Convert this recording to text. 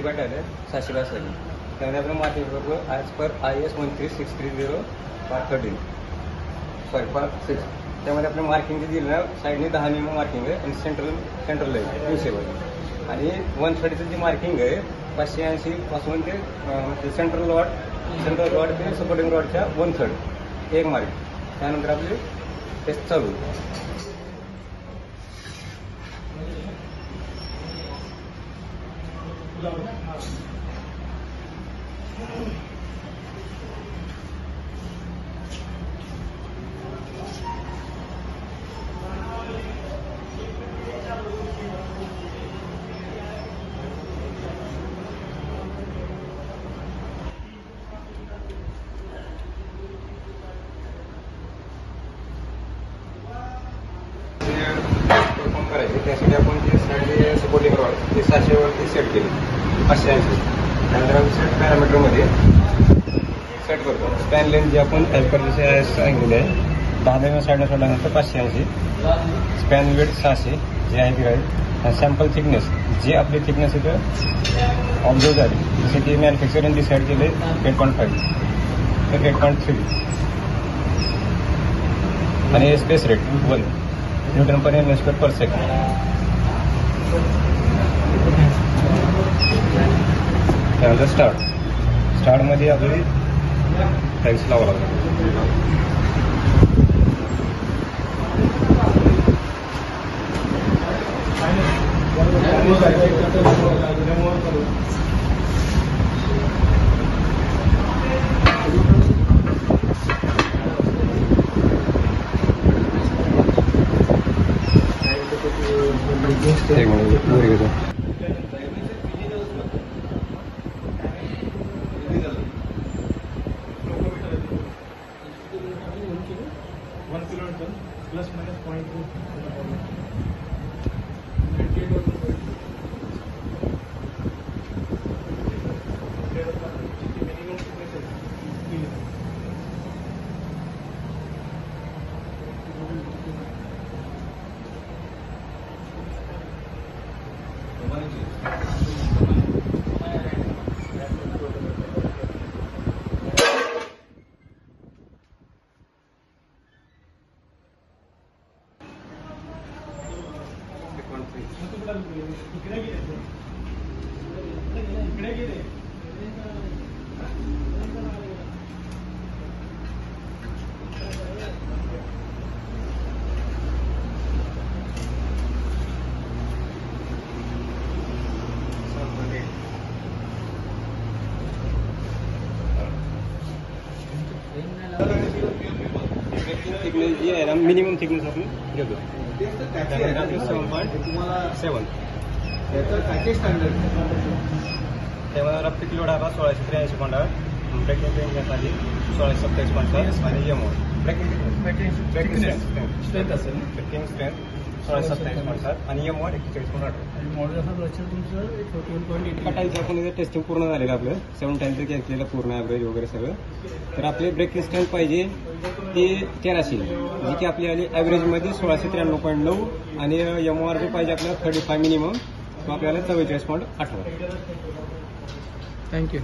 Point आले 762. त्यामध्ये आपण मार्किंग करतो ॲज पर IS 13630/13 पार्ट 6. त्यामध्ये आपण मार्किंग जे दिलं ना साईडने 10 mm मार्किंग आहे आणि सेंट्रल आहे 270 आणि 130चं जी मार्किंग आहे 580 पासून ते सेंट्रल रॉड ते सपोर्टिंग रॉडच्या 1/3 एक मार्क. त्यानंतर आपली टेस्ट चालू. परफॉर्म करायचे त्यासाठी आपण जे साईडचे सपोर्टिंग रॉड ते 700 वरती सेट केले 580. त्यानंतर आपण सेट पॅरामीटरमध्ये सेट करतो. स्पॅन लेन्थ जे आपण टाईप करायचे सांगितलेले आहे 10 mm साईडनं सोडल्यानंतर 580. स्पॅन वेट 600 जे आहे ती राहील. आणि सॅम्पल थिकनेस जे आपली थिकनेस इथं ऑब्झर्व झाली जसे की मॅन्युफॅक्चरिंग डिसाईड केले 8.5 तर 8.3 आणि स्पेस रेट 1 न्यूटन पर mm² पर सेकंड. त्यानंतर स्टार्टमध्ये आपली टाईल्स लावावं लागतं. एक मिनिट वर घेतो. थिकनेस जी आहे ना मिनिमम थिकनेस आपण घेतो 7.7. त्यामध्ये रफ्टिक लोड आला 1683 पॉईंट. ब्रेकिंग पेन आली 1627.7 आणि एमओ ब्रेकिंग स्ट्रेंथ असेल ब्रेकिंग स्ट्रेंथ 1627.7 आणि एमओ 41.8. मॉडेल असं लक्षात तुमचं 41.8. टाईलचं आपण इथं टेस्टिंग पूर्ण झालेलं आपलं 7 टाईलचं घेतलेलं पूर्ण ॲव्हरेज वगैरे सगळं. तर आपले ब्रेकिंग स्ट्रेंथ पाहिजे ती 1300 जी की आपली आली ॲव्हरेजमध्ये 1693.9 आणि MORP पाहिजे आपल्याला 35 मिनिमम तो आपल्याला 44.18. थँक्यू.